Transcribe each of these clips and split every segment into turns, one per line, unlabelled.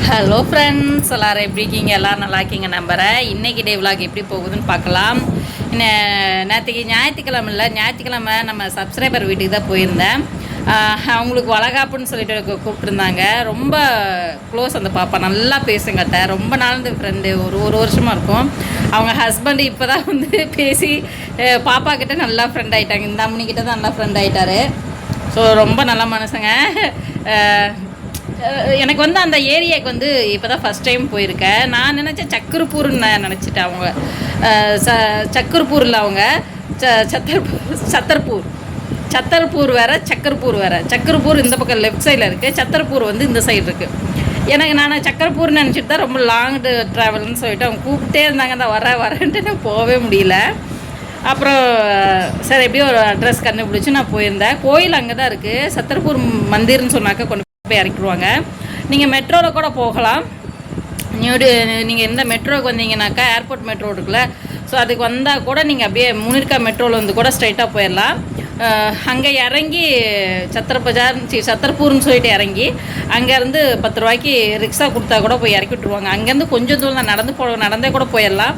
Hello friends, எல்லோரும் எப்படி இருக்கீங்க? எல்லோரும் நல்லா இருக்கீங்க நம்புகிறேன். இன்றைக்கி டே விலாக் எப்படி போகுதுன்னு பார்க்கலாம். நேற்றுக்கு ஞாயிற்றுக்கிழமை நம்ம சப்ஸ்கிரைபர் வீட்டுக்கு தான் போயிருந்தேன். அவங்களுக்கு வளகாப்புன்னு சொல்லிட்டு கூப்பிட்ருந்தாங்க. ரொம்ப க்ளோஸ் அந்த பாப்பா, நல்லா பேசுங்கட்ட. ரொம்ப நாள் இந்த ஃப்ரெண்டு, ஒரு வருஷமாக இருக்கும். அவங்க ஹஸ்பண்டு இப்போ தான் வந்து பேசி பாப்பா கிட்டே நல்லா ஃப்ரெண்ட் ஆகிட்டாங்க. இந்த அம்மனிக்கிட்ட தான் நல்லா ஃப்ரெண்ட் ஆகிட்டாரு. ஸோ ரொம்ப நல்ல மனுஷங்க. எனக்கு வந்து அந்த ஏரியாவுக்கு வந்து இப்போ தான் ஃபஸ்ட் டைம் போயிருக்கேன். நான் நினச்சேன் சக்கரப்பூர்னு நான் நினச்சிட்டேன். அவங்க சக்கரப்பூரில் அவங்க சத்தர்பூர் வேறு, சக்கரப்பூர் வேறு. சக்கரப்பூர் இந்த பக்கம் லெஃப்ட் சைடில் இருக்குது, சத்தர்பூர் வந்து இந்த சைடு இருக்குது. எனக்கு நான் சக்கரப்பூர்னு நினச்சிட்டு தான் ரொம்ப லாங் ட்ராவல்னு சொல்லிட்டு அவங்க கூப்பிட்டே இருந்தாங்க. தான் வரேன்ட்டு நான் போகவே முடியல. அப்புறம் சரி எப்படியோ ஒரு அட்ரஸ் கண்டுபிடிச்சி நான் போயிருந்தேன். கோயில் அங்கே தான் இருக்குது. சத்தர்பூர் மந்திர்னு சொன்னாக்கா கொண்டு போய் இறக்கிடுவாங்க. நீங்கள் மெட்ரோவில் கூட போகலாம். நீங்கள் எந்த மெட்ரோவுக்கு வந்தீங்கன்னாக்கா ஏர்போர்ட் மெட்ரோ இருக்குல்ல, ஸோ அதுக்கு வந்தால் கூட நீங்கள் அப்படியே முனிர்கா மெட்ரோவில் வந்து கூட ஸ்ட்ரைட்டாக போயிடலாம். அங்கே இறங்கி சத்தர்பூர்னு சொல்லிட்டு இறங்கி அங்கேருந்து 10 ரூபாய்க்கு ரிக்ஷா கொடுத்தா கூட போய் இறக்கி விட்ருவாங்க. அங்கேருந்து கொஞ்சம் தூரம் தான் நடந்தே கூட போயிடலாம்.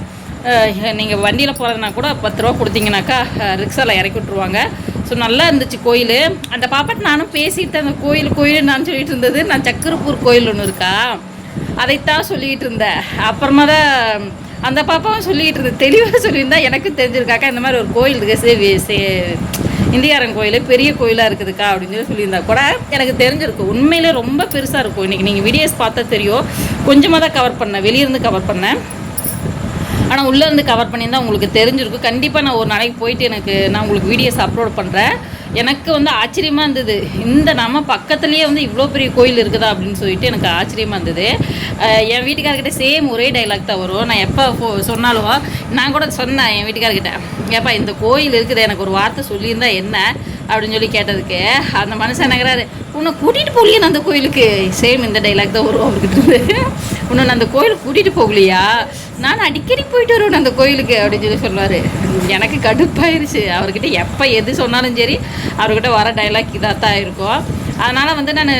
நீங்கள் வண்டியில் போகிறதுனா கூட 10 ரூபா கொடுத்தீங்கனாக்கா ரிக்ஷாவில் இறக்கி விட்ருவாங்க. ஸோ நல்லா இருந்துச்சு கோயில். அந்த பாப்பாட்டு நானும் பேசிட்டு அந்த கோயில் நான் சொல்லிட்டு இருந்தது. நான் சக்கரப்பூர் கோயில் ஒன்று இருக்கா, அதைத்தான் சொல்லிகிட்டு இருந்தேன். அப்புறமா தான் அந்த பாப்பாவும் சொல்லிகிட்டு இருந்தேன். தெளிவாக சொல்லியிருந்தா எனக்கு தெரிஞ்சிருக்காக்கா இந்த மாதிரி ஒரு கோயில் இருக்குது, இந்தியாரன் கோயில் பெரிய கோயிலாக இருக்குதுக்கா அப்படின்னு சொல்லி சொல்லியிருந்தா கூட எனக்கு தெரிஞ்சிருக்கும். உண்மையிலே ரொம்ப பெருசாக இருக்கும். இன்றைக்கி நீங்கள் வீடியோஸ் பார்த்தா தெரியும். கொஞ்சமாக தான் கவர் பண்ணேன், வெளியிருந்து கவர் பண்ணேன். ஆனால் உள்ளேருந்து கவர் பண்ணியிருந்தால் உங்களுக்கு தெரிஞ்சிருக்கும். கண்டிப்பாக நான் ஒரு நாளைக்கு போயிட்டு நான் உங்களுக்கு வீடியோஸ் அப்லோட் பண்ணுறேன். எனக்கு வந்து ஆச்சரியமாக இருந்தது, இந்த நம்ம பக்கத்துலேயே வந்து இவ்வளோ பெரிய கோயில் இருக்குதா அப்படின்னு சொல்லிட்டு எனக்கு ஆச்சரியமாக இருந்தது. என் வீட்டுக்காரர்கிட்ட சேம் ஒரே டைலாக் தான் வரும். நான் எப்போ சொன்னாலும் நான் கூட சொன்னேன் என் வீட்டுக்காரர்கிட்ட, ஏப்பா இந்த கோயில் இருக்குது, எனக்கு ஒரு வார்த்தை சொல்லியிருந்தா என்ன அப்படின்னு சொல்லி கேட்டதுக்கு அந்த மனுஷன் என்னங்கிறாரு, உன்னை கூட்டிகிட்டு போகலையே நான் அந்த கோயிலுக்கு. சேம் இந்த டைலாக் தான் வரும் அவர்கிட்ட இருந்து. உன்னை நான் அந்த கோயிலுக்கு கூட்டிகிட்டு போகலையா, நான் அடிக்கடி போயிட்டு வருவேன் அந்த கோயிலுக்கு அப்படின்னு சொல்லி சொல்லுவார். எனக்கு கடுப்பாயிருச்சு. அவர்கிட்ட எப்போ எது சொன்னாலும் சரி அவர்கிட்ட வர டைலாக் இதாக தான் இருக்கும். அதனால் வந்து நான்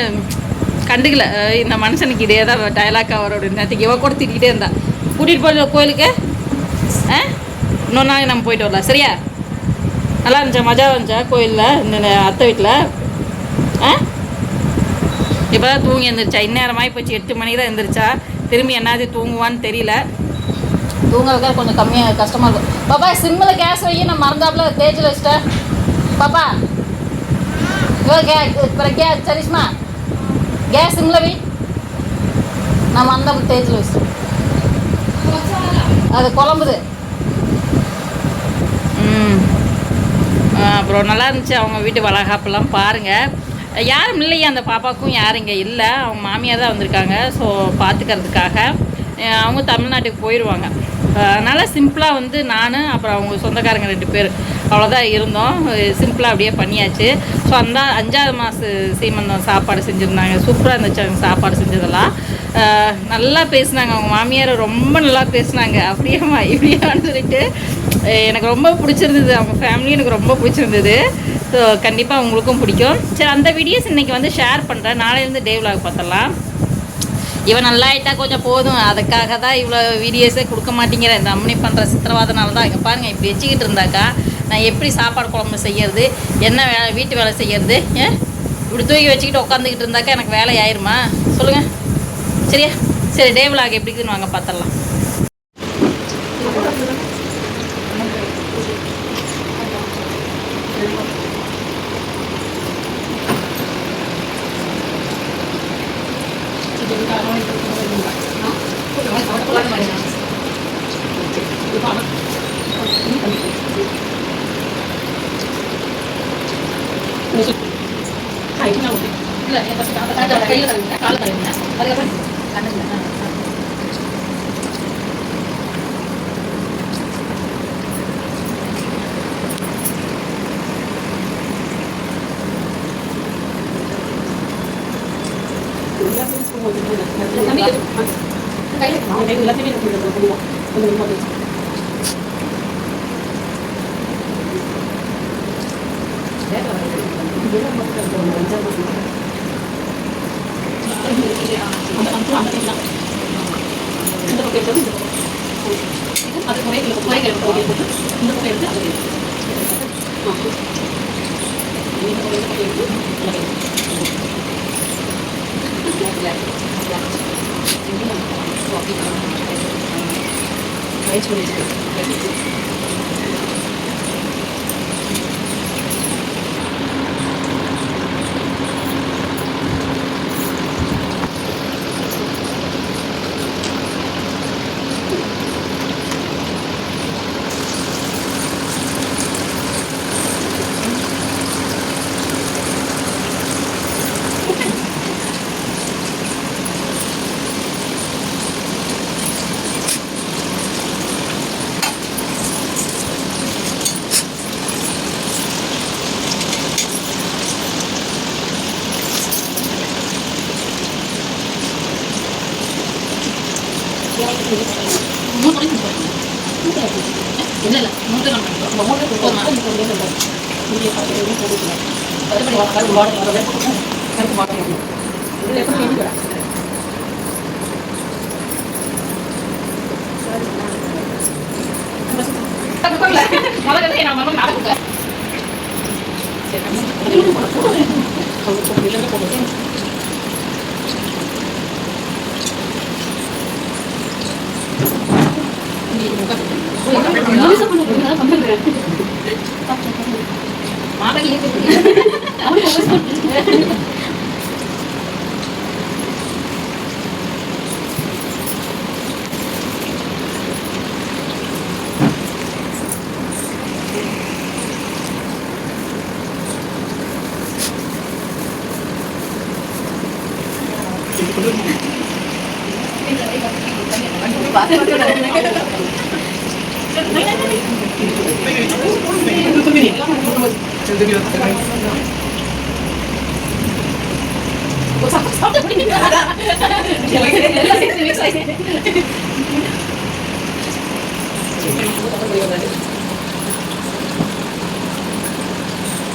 கண்டுக்கல. இந்த மனுஷனுக்கு இதே தான் டைலாக் அவரோட நேற்றுக்கு இவ கூட திட்டிகிட்டே இருந்தா. கூட்டிகிட்டு போகல கோயிலுக்கு, இன்னொரு நாள் நம்ம போயிட்டு வரலாம் சரியா? நல்லா இருந்துச்சா, மஜா இருந்துச்சா கோயிலில் இந்த அத்தை வீட்டில்? இப்போ தான் தூங்கி எழுந்திரிச்சா. இந்நேரமாகி போச்சு, 8 மணிக்கு தான் எழுந்திரிச்சா. திரும்பி என்னாவது தூங்குவான்னு தெரியல. தூங்க கொஞ்சம் கம்மியாக கஷ்டமாக இருக்கும். பாப்பா சிம்மில் கேஸ் வைக்க நான் மறந்தாப்புல தேய்ச்சி வச்சிட்டேன். பாப்பா கேஸ் சரிஷ்மா கேஸ் சிம்மில் வை, நான் மறந்தாப்புல தேய்ச்சி வச்சிட்டேன். அது குழம்புது. அப்புறம் நல்லா இருந்துச்சு அவங்க வீட்டு வளகாப்பெல்லாம் பாருங்கள். யாரும் இல்லையா அந்த பாப்பாவுக்கும், யாரும் இங்கே இல்லை. அவங்க மாமியார் தான் வந்திருக்காங்க. ஸோ பார்த்துக்கிறதுக்காக அவங்க தமிழ்நாட்டுக்கு போயிடுவாங்க. அதனால் சிம்பிளாக வந்து நான் அப்புறம் அவங்க சொந்தக்காரங்க 2 பேர் அவ்வளோதான் இருந்தோம். சிம்பிளாக அப்படியே பண்ணியாச்சு. ஸோ அந்த 5ஆவது மாத சீமந்தம் சாப்பாடு செஞ்சுருந்தாங்க. சூப்பராக இருந்துச்சு அவங்க சாப்பாடு செஞ்சதெல்லாம். நல்லா பேசினாங்க. அவங்க மாமியார் ரொம்ப நல்லா பேசினாங்க. அப்படியேம்மா இப்படியான்னு சொல்லிட்டு எனக்கு ரொம்ப பிடிச்சிருந்தது. அவங்க ஃபேமிலி எனக்கு ரொம்ப பிடிச்சிருந்தது. ஸோ கண்டிப்பாக உங்களுக்கும் பிடிக்கும். சரி, அந்த வீடியோஸ் இன்றைக்கி வந்து ஷேர் பண்ணுறேன். நாளையிலேருந்து டே விலாக் பார்த்தலாம். இவன் நல்லா ஆகிட்டா கொஞ்சம் போதும், அதுக்காக தான் இவ்வளோ வீடியோஸே கொடுக்க மாட்டேங்கிறேன். இந்த அம்மனி பண்ணுற சித்திரவாதனால தான். இங்கே பாருங்கள், இப்படி வச்சுக்கிட்டு இருந்தாக்கா நான் எப்படி சாப்பாடு குழம்பு செய்கிறது, என்ன வீட்டு வேலை செய்கிறது? இப்படி தூக்கி வச்சுக்கிட்டு உட்காந்துக்கிட்டு இருந்தாக்கா எனக்கு வேலை ஆயிருமா சொல்லுங்கள்? சரியா? சரி, டே விலாக் எப்படி இருக்குதுன்னு வாங்க பார்த்துடலாம்.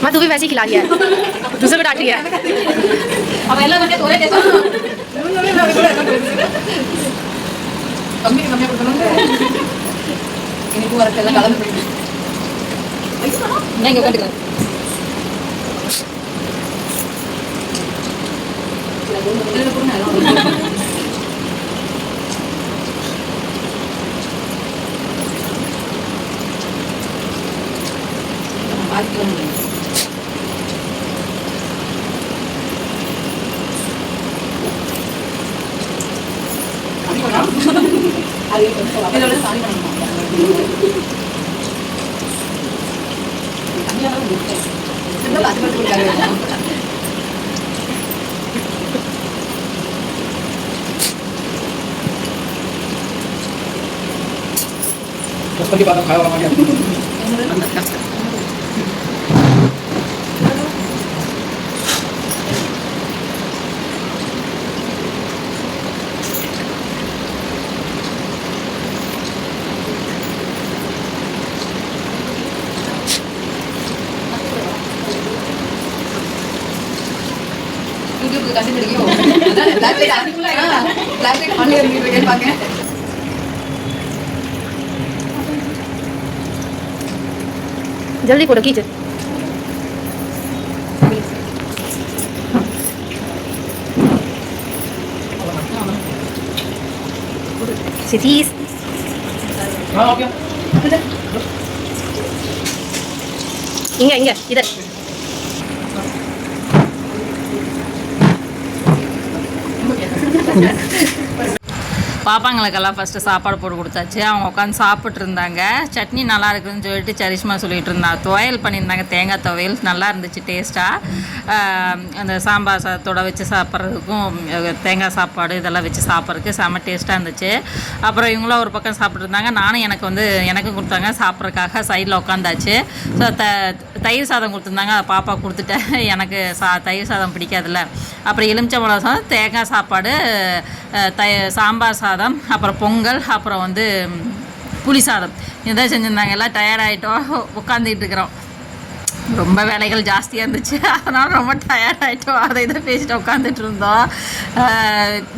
माँ तू भी वैसे ही खिला रही है, दूसरे को डांट रही है। अब ಎಲ್ಲ ಮತ್ತೆ ತೋರೆ ದೇಸೋ ಕಮ್ಮಿ ಕೊಡ್ತಾನಂತೆ ಇನ್ನೂ ವರಕ್ಕೆಲ್ಲ ಕಲಂದು ಬಿಡಿ ನಂಗೆ ಕೊಟ್ಟಿಲ್ಲ
Pasti pada kaya orang aja.
kasih video. Black light आने वाला है ना, black light ऑन करके वीडियो पाके जल्दी फोटो खींच सिटीज
हाँ आ गया
इंगे इधर
பாப்பாங்களுக்கெல்லாம் ஃபஸ்ட்டு சாப்பாடு போட்டு கொடுத்தாச்சு. அவங்க உட்காந்து சாப்பிட்டு இருந்தாங்க. சட்னி நல்லா இருக்குதுன்னு சொல்லிட்டு சரிஷ்மா சொல்லிகிட்டு இருந்தாங்க. துவையல் பண்ணியிருந்தாங்க, தேங்காய் துவையல் நல்லா இருந்துச்சு டேஸ்ட்டாக. அந்த சாம்பார் சாதத்தோட வச்சு சாப்பிட்றதுக்கும் தேங்காய் சாப்பாடு இதெல்லாம் வச்சு சாப்பிட்றதுக்கு செம்ம டேஸ்ட்டாக இருந்துச்சு. அப்புறம் இவங்களும் ஒரு பக்கம் சாப்பிட்டு இருந்தாங்க. நானும் எனக்கும் கொடுத்தாங்க சாப்பிட்றதுக்காக சைடில் உட்காந்தாச்சு. ஸோ தயிர் சாதம் கொடுத்துருந்தாங்க, அதை பாப்பா கொடுத்துட்டேன். எனக்கு தயிர் சாதம் பிடிக்காதுல்ல. அப்புறம் எலுமிச்சம்பழம் சாதம், தேங்காய் சாப்பாடு, சாம்பார் சாதம், அப்புறம் பொங்கல், அப்புறம் புளி சாதம் இதான் செஞ்சுருந்தாங்க. எல்லாம் டயர்டாகிட்டோம், உட்காந்துக்கிட்டு இருக்கிறோம். ரொம்ப வேலைகள் ஜாஸ்தியாக இருந்துச்சு, அதனால் ரொம்ப டயர்ட் ஆகிட்டோம். அதை இதை பேசிட்டு உட்காந்துட்டு இருந்தோம்.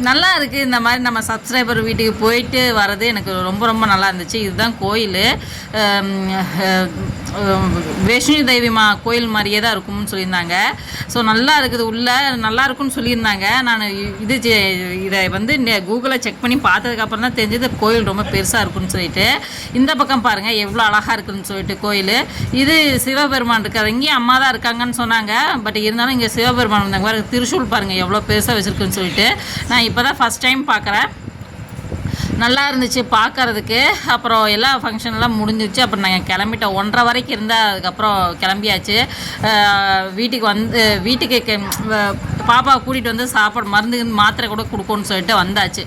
நல்லா இருக்குது. இந்த மாதிரி நம்ம சப்ஸ்கிரைபர் வீட்டுக்கு போயிட்டு வர்றது எனக்கு ரொம்ப ரொம்ப நல்லா இருந்துச்சு. இதுதான் கோயில், வைஷ்ணவி தேவிமா கோயில் மாதிரியே தான் இருக்கும்னு சொல்லியிருந்தாங்க. ஸோ நல்லா இருக்குது, உள்ளே நல்லா இருக்குன்னு சொல்லியிருந்தாங்க. நான் இதை வந்து கூகுளில் செக் பண்ணி பார்த்ததுக்கப்புறம் தான் தெரிஞ்சது கோயில் ரொம்ப பெருசாக இருக்குன்னு சொல்லிட்டு. இந்த பக்கம் பாருங்கள் எவ்வளோ அழகாக இருக்குதுன்னு சொல்லிட்டு கோயில். இது சிவபெருமான் இருக்கார், இங்கேயும் அம்மா தான் இருக்காங்கன்னு சொன்னாங்க. பட் இருந்தாலும் இங்கே சிவபெருமான் இருந்தாங்க பாருங்க. திருசூல் பாருங்கள் எவ்வளோ பெருசாக வச்சுருக்குன்னு சொல்லிட்டு. நான் இப்போ தான் ஃபஸ்ட் டைம் பார்க்குறேன். நல்லா இருந்துச்சு பார்க்குறதுக்கு. அப்புறம் எல்லா ஃபங்க்ஷன்லாம் முடிஞ்சிச்சு. அப்புறம் நாங்கள் கிளம்பிட்டோம். 1:30 வரைக்கும் இருந்தால் அதுக்கப்புறம் கிளம்பியாச்சு. வீட்டுக்கு பாப்பா கூட்டிகிட்டு வந்து சாப்பாடு மருந்து மாத்திரை கூட கொடுக்கணும்னு சொல்லிட்டு வந்தாச்சு.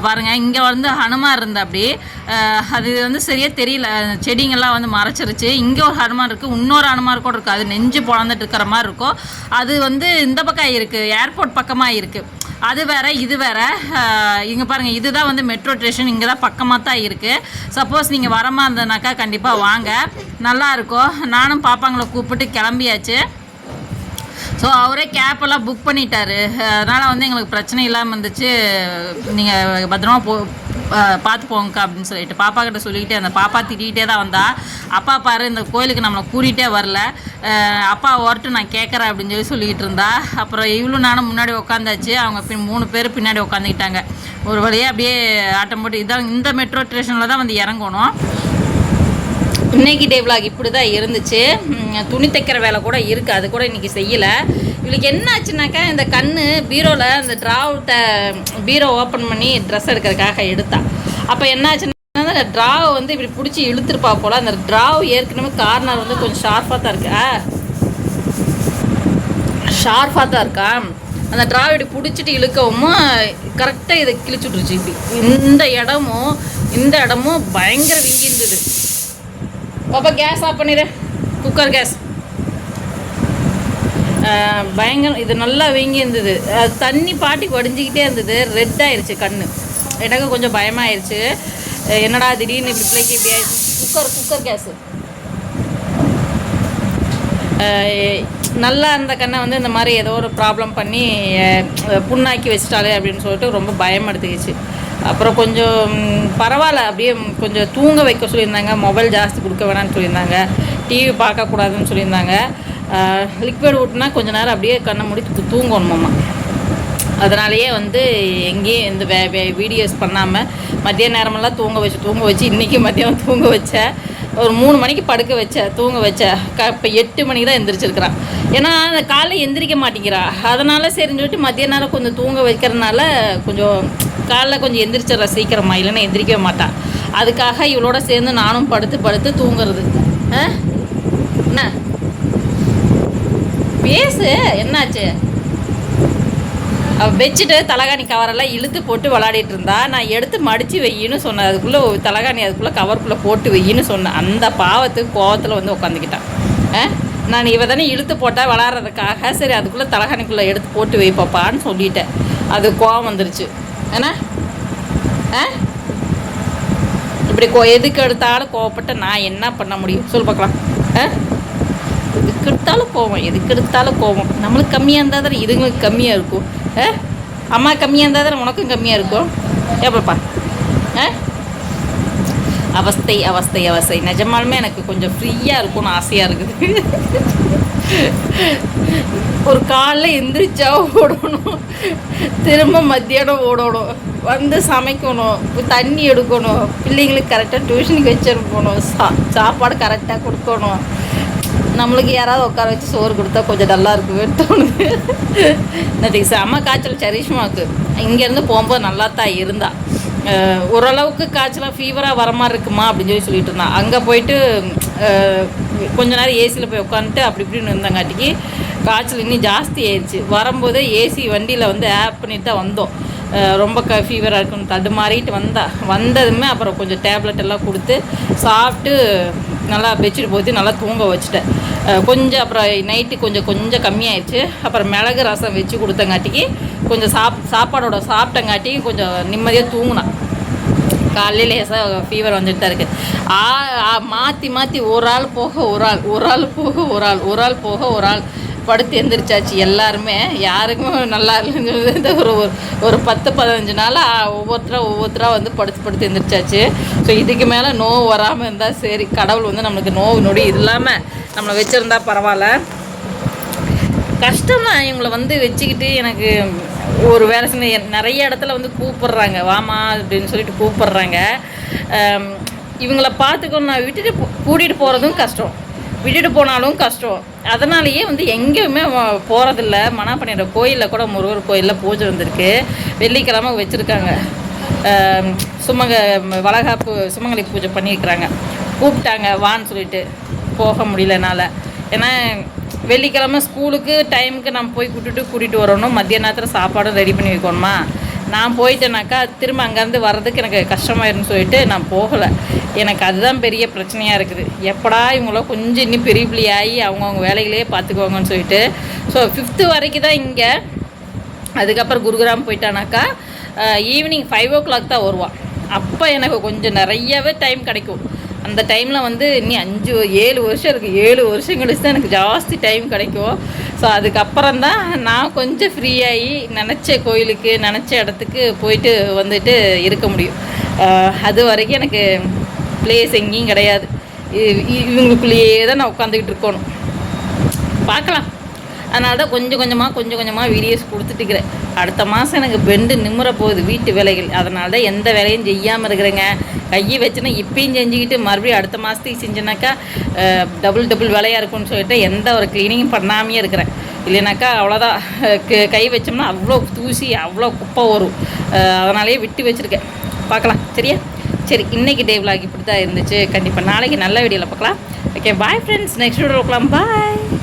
பாருங்கள் இங்கே வந்து ஹனுமார் இருந்தா அப்படி. அது வந்து சரியாக தெரியல, செடிங்கள்லாம் வந்து மறைச்சிருச்சு. இங்கே ஒரு ஹனுமார் இருக்குது, இன்னொரு ஹனுமார் கூட இருக்குது. அது நெஞ்சு பொழந்துட்டு இருக்கிற மாதிரி இருக்கும். அது வந்து இந்த பக்கம் இருக்குது, ஏர்போர்ட் பக்கமாக இருக்குது. அது வேறு இது வேறு. இங்கே பாருங்கள், இதுதான் வந்து மெட்ரோ ஸ்டேஷன். இங்கே தான் பக்கமாக தான் இருக்குது. சப்போஸ் நீங்கள் வரமா இருந்ததுனாக்கா கண்டிப்பாக வாங்க, நல்லாயிருக்கும். நானும் பாப்பாங்களை கூப்பிட்டு கிளம்பியாச்சு. ஸோ அவரே கேப்பெல்லாம் புக் பண்ணிட்டாரு. அதனால் வந்து எங்களுக்கு பிரச்சனை இல்லாமல் இருந்துச்சு. நீங்கள் பத்திரமா பார்த்து போங்கக்கா அப்படின்னு சொல்லிட்டு பாப்பா கிட்ட சொல்லிக்கிட்டே அந்த பாப்பா திட்டிகிட்டே தான் வந்தா. அப்பா பாரு இந்த கோயிலுக்கு நம்மளை கூட்டிகிட்டே வரல, அப்பா வரட்டு நான் கேட்குறேன் அப்படின்னு சொல்லிக்கிட்டு இருந்தா. அப்புறம் இவ்வளோ நானும் முன்னாடி உட்காந்தாச்சு. அவங்க 3 பேர் பின்னாடி உட்காந்துக்கிட்டாங்க. ஒரு வழியாக அப்படியே ஆட்டம் போட்டு இதான் இந்த மெட்ரோ ஸ்டேஷனில் தான் வந்து இறங்கணும். இன்றைக்கி டே விலாக் இப்படி தான் இருந்துச்சு. துணி தைக்கிற வேலை கூட இருக்குது, அது கூட இன்றைக்கி செய்யலை. இவளுக்கு என்ன ஆச்சுனாக்கா, இந்த கண்ணு பீரோவில் அந்த பீரோ ஓப்பன் பண்ணி ட்ரெஸ் எடுக்கிறதுக்காக எடுத்தா. அப்போ என்ன ஆச்சுன்னா, அந்த ட்ராவை வந்து இப்படி பிடிச்சி இழுத்துருப்பா போல். அந்த ட்ராவ் ஏற்கனவே கார்னர் வந்து கொஞ்சம் ஷார்ப்பாக தான் இருக்கா. அந்த ட்ராவ் இப்படி பிடிச்சிட்டு இழுக்கவும் கரெக்டாக இதை கிழிச்சு விட்ருச்சு. இப்படி இந்த இடமும் பயங்கர வீங்கி இருந்தது. பாப்பா கேஸ் ஆஃப் பண்ணிடு, குக்கர் கேஸ். பயங்கரம், இது நல்லா வீங்கி இருந்தது. அது தண்ணி பாட்டிக்கு வடிஞ்சிக்கிட்டே இருந்தது. ரெட் ஆயிடுச்சு கண்ணு. எனக்கு கொஞ்சம் பயமாயிருச்சு. என்னடா திடீர்னு இப்படி பிள்ளைக்கு இப்படி ஆயிடுச்சு. குக்கர் கேஸு நல்லா இருந்த கண்ணை வந்து இந்த மாதிரி ஏதோ ஒரு ப்ராப்ளம் பண்ணி புண்ணாக்கி வச்சிட்டாலே அப்படின்னு சொல்லிட்டு ரொம்ப பயம் எடுத்துக்கிச்சு. அப்புறம் கொஞ்சம் பரவாயில்ல, அப்படியே கொஞ்சம் தூங்க வைக்க சொல்லியிருந்தாங்க. மொபைல் ஜாஸ்தி கொடுக்க வேணான்னு சொல்லியிருந்தாங்க. டிவி பார்க்கக்கூடாதுன்னு சொல்லியிருந்தாங்க. லிக்விட் ஊட்டினா கொஞ்சம் நேரம் அப்படியே கண்ணை மூடி தூங்கணுமாம்மா. அதனாலேயே வந்து எங்கேயும் இந்த வீடியோஸ் பண்ணாமல் மதிய நேரமெல்லாம் தூங்க வச்சு இன்றைக்கி மதியானம் தூங்க வச்சேன். ஒரு 3 மணிக்கு படுக்க வச்சேன், தூங்க வச்சேன். இப்போ 8 மணிக்கு தான் எந்திரிச்சிருக்கிறான். ஏன்னா அந்த காலைல எந்திரிக்க மாட்டேங்கிறா. அதனால் சரின்னு சொல்லிட்டு மதிய நேரம் கொஞ்சம் தூங்க வைக்கிறதுனால கொஞ்சம் காலைல கொஞ்சம் எந்திரிச்சிட்றா சீக்கிரமா, இல்லைன்னா எந்திரிக்கவே மாட்டான். அதுக்காக இவளோட சேர்ந்து நானும் படுத்து தூங்குறது. என்ன பேசு, என்னாச்சு? அவள் வச்சுட்டு தலகாணி கவரெல்லாம் இழுத்து போட்டு விளாடிட்டு இருந்தா. நான் எடுத்து மடித்து வையின்னு சொன்னேன். அதுக்குள்ளே தலகாணி அதுக்குள்ளே கவருக்குள்ளே போட்டு வையின்னு சொன்னேன். அந்த பாவத்துக்கு கோவத்தில் வந்து உட்காந்துக்கிட்டான். நான் இவ தானே இழுத்து போட்டால் விளாட்றதுக்காக சரி அதுக்குள்ளே தலகாணிக்குள்ளே எடுத்து போட்டு வைப்பாப்பான்னு சொல்லிட்டேன். அது கோவம் வந்துருச்சு. ஏன்னா இப்படி எதுக்கு எடுத்தாலும் கோவப்பட்ட நான் என்ன பண்ண முடியும் சொல்லு பார்க்கலாம். எதுக்கு எடுத்தாலும் கோவம். நம்மளுக்கு கம்மியாக இருந்தால் தானே இதுங்களுக்கு கம்மியாக இருக்கும். அம்மா கம்மியாக இருந்தால் தானே உனக்கும் கம்மியாக இருக்கும். எப்பப்பா அவஸ்தை. நிஜமாலுமே எனக்கு கொஞ்சம் ஃப்ரீயாக இருக்கும்னு ஆசையாக இருக்குது. ஒரு காலைல எந்திரிச்சா ஓடணும், திரும்ப மத்தியானம் ஓடணும், வந்து சமைக்கணும், தண்ணி எடுக்கணும், பிள்ளைங்களுக்கு கரெக்டாக டியூஷனுக்கு வச்சுட்டு போகணும், சாப்பாடு கரெக்டாக கொடுக்கணும். நம்மளுக்கு யாராவது உட்கார வச்சு சோறு கொடுத்தா கொஞ்சம் நல்லா இருக்குன்னு தோணுது. நேற்றுக்கு செம்ம காய்ச்சல் சரிஷ்மாவுக்கு. இங்கேருந்து போகும்போது நல்லா தான் இருந்தா. ஓரளவுக்கு காய்ச்சலாக ஃபீவராக வர மாதிரி இருக்குமா அப்படின்னு சொல்லிட்டு இருந்தான். அங்கே போயிட்டு கொஞ்ச நேரம் ஏசியில் போய் உட்காந்துட்டு அப்படி இப்படின்னு இருந்தங்காட்டிக்கு காய்ச்சல் இன்னும் ஜாஸ்தி ஆயிடுச்சு. வரும்போது ஏசி வண்டியில் வந்து ஆப் பண்ணிட்டு தான் வந்தோம். ரொம்ப ஃபீவராக இருக்குன்னு தடுமாறிட்டு வந்ததுமே அப்புறம் கொஞ்சம் டேப்லெட் எல்லாம் கொடுத்து சாப்பிட்டு நல்லா பெட்ஷீட் போற்றி நல்லா தூங்க வச்சுட்டேன். கொஞ்சம் அப்புறம் நைட்டு கொஞ்சம் கம்மியாயிடுச்சு. அப்புறம் மிளகு ரசம் வச்சு கொடுத்தங்காட்டிக்கு கொஞ்சம் சாப்பாடோட சாப்பிட்டங்காட்டிக்கு கொஞ்சம் நிம்மதியாக தூங்கினான். காலையில் லேசாக ஃபீவர் வந்துட்டு தான் இருக்குது. மாற்றி மாற்றி ஒரு ஆள் போக ஒரு ஆள் போக ஒரு ஆள் போக ஒரு ஆள் படுத்து எந்திரிச்சாச்சு. எல்லாருமே யாருக்கும் நல்லா இல்லைன்னு சொல்லி ஒரு 10-15 நாளாக ஒவ்வொருத்தராக வந்து படுத்து எந்திரிச்சாச்சு. ஸோ இதுக்கு மேலே நோவு வராமல் இருந்தால் சரி, கடவுள் வந்து நம்மளுக்கு நோவு நொடி இல்லாமல் நம்மளை வச்சுருந்தா பரவாயில்ல. கஷ்டமாக இவங்களை வந்து வச்சுக்கிட்டு எனக்கு ஒரு வேலை செஞ்ச நிறைய இடத்துல வந்து கூப்பிட்றாங்க, வாமா அப்படின்னு சொல்லிட்டு கூப்பிட்றாங்க. இவங்கள பார்த்துக்கணும். நான் கூட்டிகிட்டு போகிறதும் கஷ்டம், விட்டுட்டு போனாலும் கஷ்டம். அதனாலேயே வந்து எங்கேயுமே போகிறதில்ல. மணாப்பண்ணியோட கோயிலில் கூட முருகர் கோயிலில் பூஜை வந்திருக்கு, வெள்ளிக்கிழமை வச்சுருக்காங்க. வளகாப்பு சுமங்கலி பூஜை பண்ணியிருக்கிறாங்க. கூப்பிட்டாங்க வான்னு சொல்லிட்டு போக முடியலனால. ஏன்னா வெள்ளிக்கிழமை ஸ்கூலுக்கு டைமுக்கு நம்ம போய் கூட்டிகிட்டு வரணும். மதிய நேரத்தில் சாப்பாடும் ரெடி பண்ணி வைக்கணுமா. நான் போயிட்டேனாக்கா திரும்ப அங்கேருந்து வர்றதுக்கு எனக்கு கஷ்டமாயிருன்னு சொல்லிட்டு நான் போகலை. எனக்கு அதுதான் பெரிய பிரச்சனையாக இருக்குது. எப்படா இவங்கள கொஞ்சம் இன்னும் பெரிய பிள்ளையாகி அவங்கவுங்க வேலைகளே பார்த்துக்குவாங்கன்னு சொல்லிட்டு. ஸோ 5th வரைக்கும் தான் இங்கே. அதுக்கப்புறம் குருகிராம் போயிட்டானாக்கா ஈவினிங் 5 o'clock தான் வருவான். அப்போ எனக்கு கொஞ்சம் நிறையவே டைம் கிடைக்கும். அந்த டைமில் வந்து இன்னும் 5-7 வருஷம் இருக்குது. 7 வருஷம் கழிச்சு தான் எனக்கு ஜாஸ்தி டைம் கிடைக்கும். ஸோ அதுக்கப்புறம் தான் நான் கொஞ்சம் ஃப்ரீயாகி நினச்ச கோயிலுக்கு நினச்ச இடத்துக்கு போயிட்டு வந்துட்டு இருக்க முடியும். அது வரைக்கும் எனக்கு ப்ளேஸ் எங்கேயும் கிடையாது. இவங்களுக்குள்ளேயே தான் நான் உட்காந்துக்கிட்டு இருக்கணும். பார்க்கலாம். அதனால தான் கொஞ்சம் கொஞ்சமாக வீடியோஸ் கொடுத்துட்டுக்கிறேன். அடுத்த மாதம் எனக்கு பெண்டு நிம்மற போகுது வீட்டு வேலைகள். அதனால தான் எந்த வேலையும் செய்யாமல் இருக்கிறேங்க. கையை வச்சுன்னா இப்பயும் செஞ்சுக்கிட்டு மறுபடியும் அடுத்த மாதத்துக்கு செஞ்சேனாக்கா டபுள் வேலையாக இருக்கும்னு சொல்லிட்டு எந்த ஒரு க்ளீனிங்கும் பண்ணாமையே இருக்கிறேன். இல்லைனாக்கா அவ்வளோதான், கை வச்சோம்னா அவ்வளோ தூசி அவ்வளோ குப்பை வரும். அதனாலேயே விட்டு வச்சுருக்கேன். பார்க்கலாம் சரியா. சரி, இன்றைக்கி டே விலாக் இப்படி தான் இருந்துச்சு. கண்டிப்பாக நாளைக்கு நல்ல வீடியோவில் பார்க்கலாம். Okay, bye friends. நெக்ஸ்ட் வீடியோவில் பார்க்கலாம். பாய்.